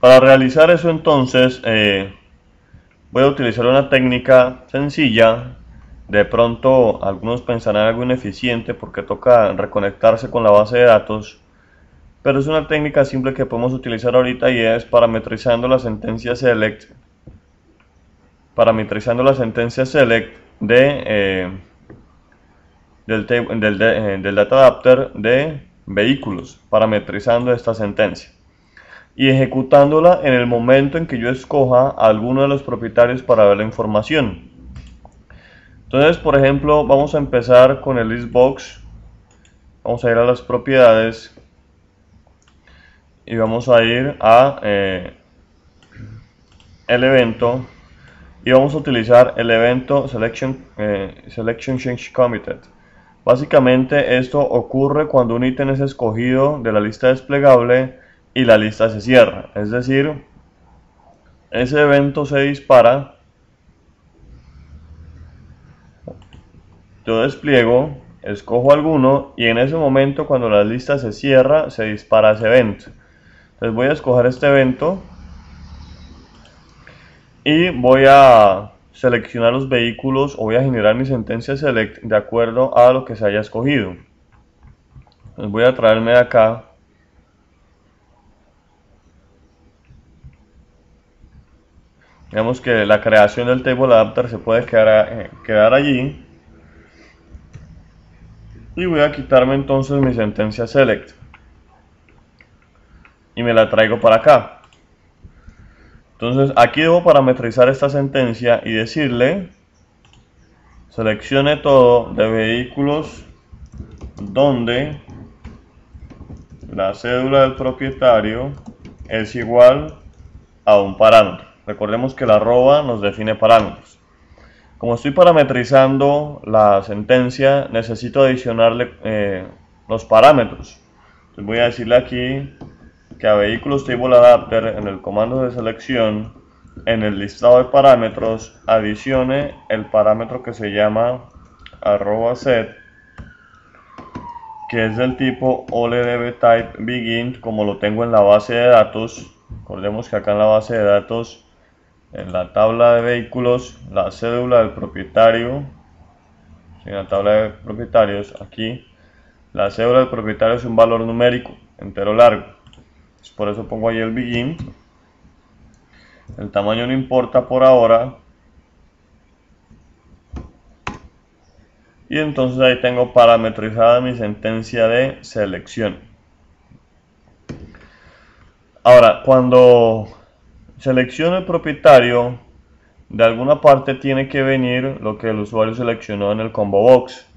Para realizar eso entonces voy a utilizar una técnica sencilla. De pronto algunos pensarán algo ineficiente porque toca reconectarse con la base de datos, pero es una técnica simple que podemos utilizar ahorita y es parametrizando la sentencia select, del data adapter de vehículos, parametrizando esta sentencia y ejecutándola en el momento en que yo escoja a alguno de los propietarios para ver la información. Entonces, por ejemplo, vamos a empezar con el listbox. Vamos a ir a las propiedades y vamos a ir a el evento y vamos a utilizar el evento selection change committed. Básicamente esto ocurre cuando un ítem es escogido de la lista desplegable y la lista se cierra, es decir, ese evento se dispara, yo despliego, escojo alguno y en ese momento cuando la lista se cierra se dispara ese evento. Entonces voy a escoger este evento y voy a seleccionar los vehículos o voy a generar mi sentencia select de acuerdo a lo que se haya escogido. Entonces voy a traerme de acá digamos que la creación del table adapter se puede quedar allí y voy a quitarme entonces mi sentencia select y me la traigo para acá. Entonces aquí debo parametrizar esta sentencia y decirle seleccione todo de vehículos donde la cédula del propietario es igual a un parámetro. Recordemos que la arroba nos define parámetros. Como estoy parametrizando la sentencia, necesito adicionarle los parámetros. Entonces voy a decirle aquí que a vehículos table adapter en el comando de selección, en el listado de parámetros, adicione el parámetro que se llama @set, que es del tipo OLEDBType begin, como lo tengo en la base de datos. Recordemos que acá en la base de datos, en la tabla de vehículos, la cédula del propietario, en la tabla de propietarios, aquí, la cédula del propietario es un valor numérico, entero largo. Por eso pongo ahí el begin. El tamaño no importa por ahora. Y entonces ahí tengo parametrizada mi sentencia de selección. Ahora, cuando selecciono el propietario, de alguna parte tiene que venir lo que el usuario seleccionó en el combo box.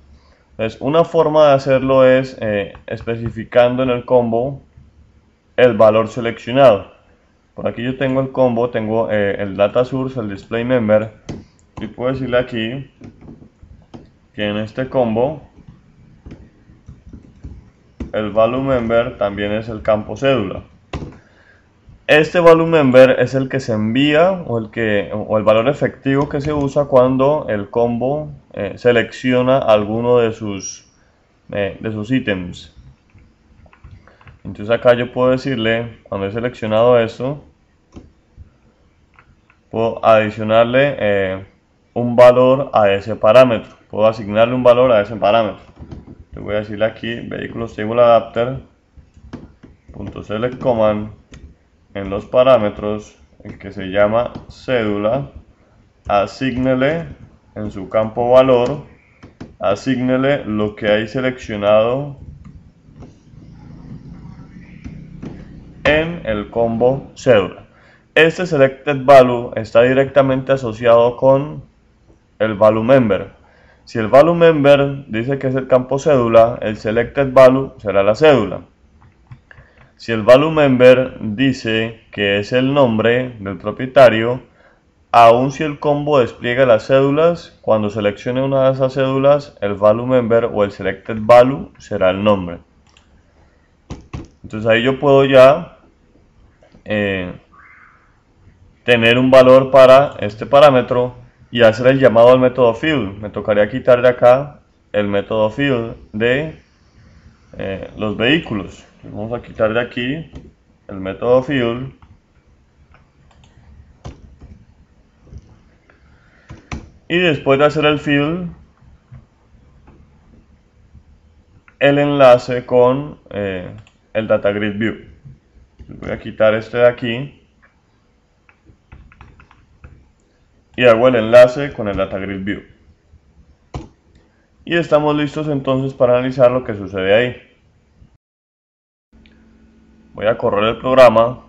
Entonces, una forma de hacerlo es especificando en el combo el valor seleccionado. Por aquí yo tengo el combo, tengo el data source, el display member, y puedo decirle aquí que en este combo el value member también es el campo cédula. Este value member es el que se envía o el valor efectivo que se usa cuando el combo selecciona alguno de sus ítems. Entonces acá yo puedo decirle, cuando he seleccionado esto, puedo adicionarle un valor a ese parámetro. Puedo asignarle un valor a ese parámetro. Le voy a decirle aquí vehículos table adapter .select command en los parámetros, el que se llama cédula, asígnele en su campo valor, asígnele lo que hay seleccionado en el combo cédula. Este selected value está directamente asociado con el value member. Si el value member dice que es el campo cédula, el selected value será la cédula. Si el value member dice que es el nombre del propietario, aun si el combo despliega las cédulas, cuando seleccione una de esas cédulas, el value member o el selected value será el nombre. Entonces ahí yo puedo ya tener un valor para este parámetro y hacer el llamado al método field. Me tocaría quitar de acá el método field de los vehículos. Vamos a quitar de aquí el método field Y después de hacer el fill, el enlace con el Data Grid View. Voy a quitar este de aquí y hago el enlace con el Data Grid View. Y estamos listos entonces para analizar lo que sucede ahí. Voy a correr el programa.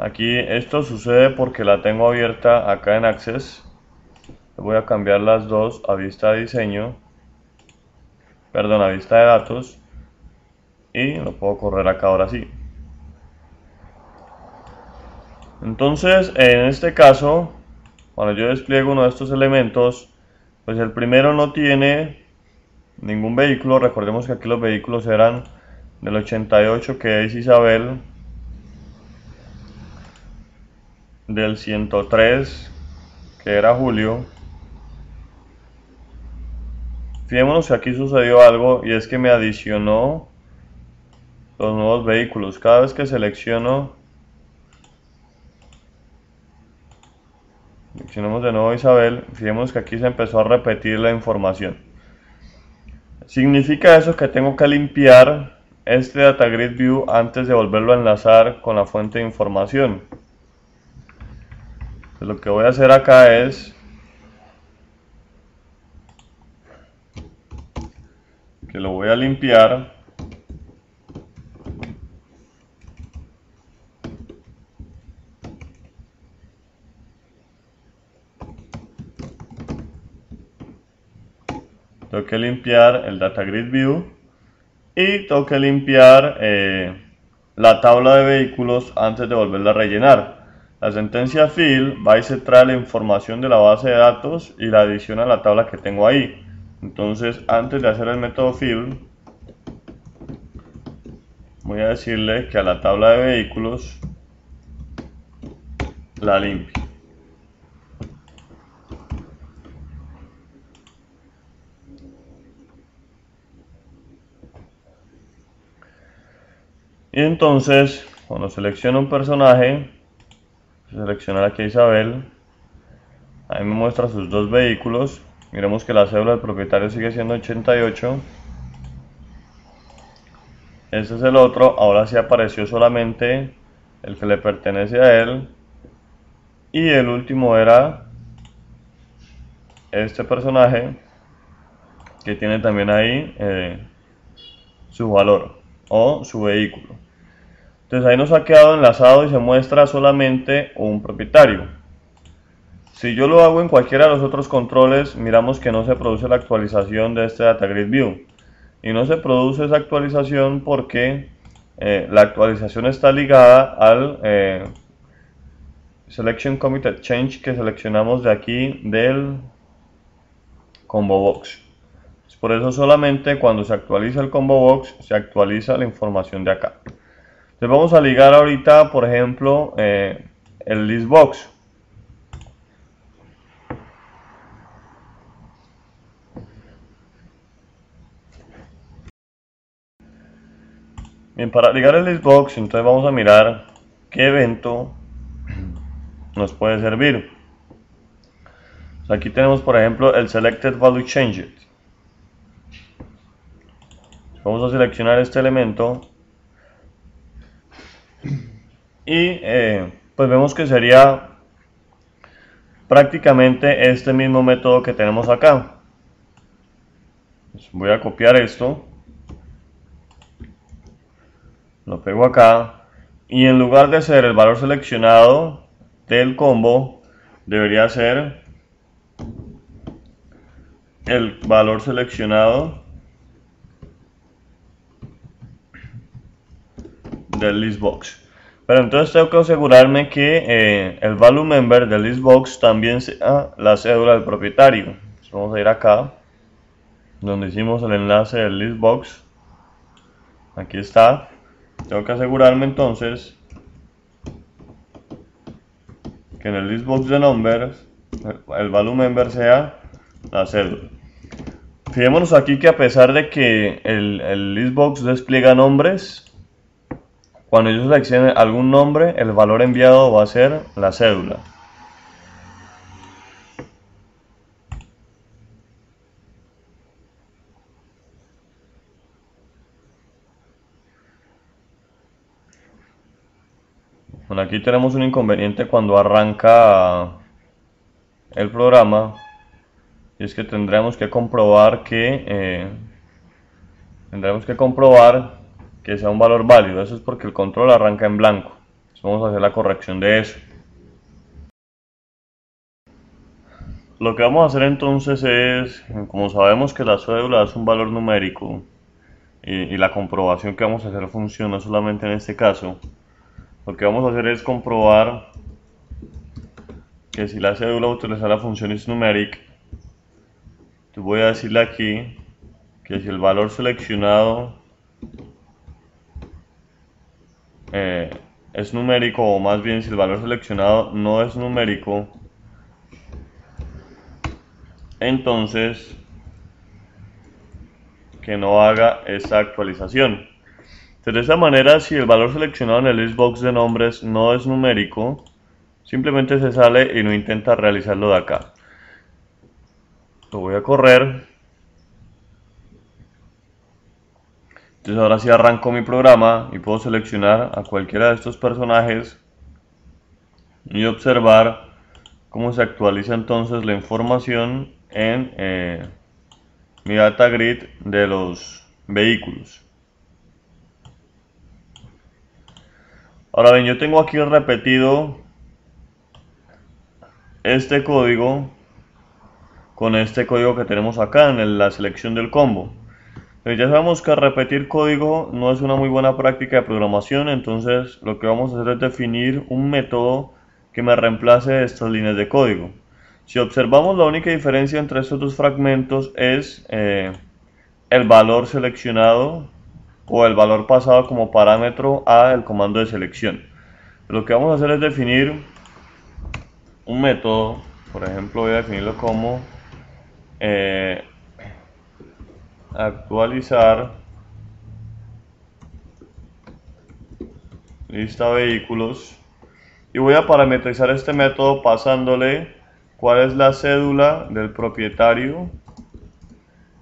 Aquí esto sucede porque la tengo abierta acá en Access. Voy a cambiar las dos a vista de diseño, perdón, a vista de datos, y lo puedo correr acá ahora sí. Entonces, en este caso, cuando yo despliego uno de estos elementos, pues el primero no tiene ningún vehículo. Recordemos que aquí los vehículos eran del 88, que es Isabel, del 103, que era Julio. Fijémonos que aquí sucedió algo, y es que me adicionó los nuevos vehículos. Cada vez que seleccionamos de nuevo Isabel, fijémonos que aquí se empezó a repetir la información. Significa eso que tengo que limpiar este Data Grid View antes de volverlo a enlazar con la fuente de información. Entonces, lo que voy a hacer acá es que lo voy a limpiar. Tengo que limpiar el Data Grid View y tengo que limpiar la tabla de vehículos antes de volverla a rellenar. La sentencia fill va y se trae la información de la base de datos y la adiciona a la tabla que tengo ahí. Entonces, antes de hacer el método fill, voy a decirle que a la tabla de vehículos la limpie. Y entonces, cuando selecciono un personaje, seleccionar aquí a Isabel, ahí me muestra sus dos vehículos. Miremos que la cédula del propietario sigue siendo 88. Este es el otro. Ahora sí apareció solamente el que le pertenece a él. Y el último era este personaje, que tiene también ahí su valor o su vehículo. Entonces ahí nos ha quedado enlazado y se muestra solamente un propietario. Si yo lo hago en cualquiera de los otros controles, miramos que no se produce la actualización de este Data Grid View. Y no se produce esa actualización porque la actualización está ligada al Selection Committed Change que seleccionamos de aquí del Combo Box. Por eso solamente cuando se actualiza el Combo Box se actualiza la información de acá. Entonces vamos a ligar ahorita, por ejemplo, el List Box. Bien, para ligar el List Box, entonces vamos a mirar qué evento nos puede servir. Aquí tenemos, por ejemplo, el Selected Value Changed. Vamos a seleccionar este elemento y pues vemos que sería prácticamente este mismo método que tenemos acá. Voy a copiar esto, lo pego acá y en lugar de ser el valor seleccionado del combo, debería ser el valor seleccionado del list box. Pero entonces tengo que asegurarme que el value member del list box también sea la cédula del propietario. Entonces vamos a ir acá donde hicimos el enlace del list box. Aquí está. Tengo que asegurarme entonces que en el list box de numbers el value member sea la cédula. Fijémonos aquí que a pesar de que el listbox despliega nombres, cuando yo seleccione algún nombre, el valor enviado va a ser la cédula. Bueno, aquí tenemos un inconveniente cuando arranca el programa, y es que tendremos que comprobar que sea un valor válido. Eso es porque el control arranca en blanco. Entonces vamos a hacer la corrección de eso. Lo que vamos a hacer entonces es, como sabemos que la cédula es un valor numérico y la comprobación que vamos a hacer funciona solamente en este caso, lo que vamos a hacer es comprobar que si la cédula utiliza la función isNumeric, te voy a decirle aquí que si el valor seleccionado es numérico, o más bien si el valor seleccionado no es numérico, entonces que no haga esta actualización. Entonces, de esta manera, si el valor seleccionado en el listbox de nombres no es numérico, simplemente se sale y no intenta realizarlo de acá. Lo voy a correr. Entonces ahora sí arranco mi programa y puedo seleccionar a cualquiera de estos personajes y observar cómo se actualiza entonces la información en mi data grid de los vehículos. Ahora bien, yo tengo aquí repetido este código con este código que tenemos acá en la selección del combo. Pero ya sabemos que repetir código no es una muy buena práctica de programación, entonces lo que vamos a hacer es definir un método que me reemplace estas líneas de código. Si observamos, la única diferencia entre estos dos fragmentos es el valor seleccionado o el valor pasado como parámetro a el comando de selección. Lo que vamos a hacer es definir un método. Por ejemplo, voy a definirlo como actualizar lista vehículos, y voy a parametrizar este método pasándole cuál es la cédula del propietario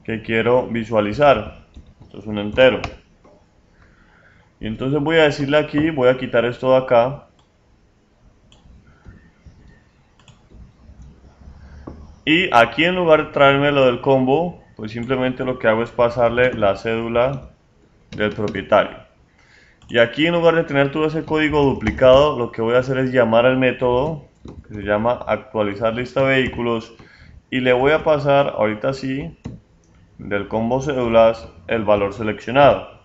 que quiero visualizar. Esto es un entero. Y entonces voy a decirle aquí, voy a quitar esto de acá y aquí, en lugar de traerme lo del combo, pues simplemente lo que hago es pasarle la cédula del propietario. Y aquí, en lugar de tener todo ese código duplicado, lo que voy a hacer es llamar al método que se llama actualizar lista vehículos, y le voy a pasar ahorita sí del combo cédulas el valor seleccionado.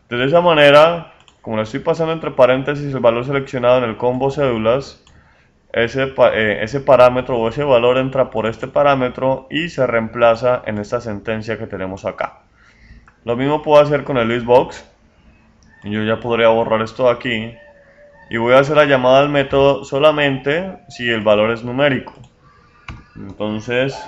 De esa manera, como le estoy pasando entre paréntesis el valor seleccionado en el combo cédulas, ese parámetro o ese valor entra por este parámetro y se reemplaza en esta sentencia que tenemos acá. Lo mismo puedo hacer con el listbox. Yo ya podría borrar esto de aquí y voy a hacer la llamada al método solamente si el valor es numérico. Entonces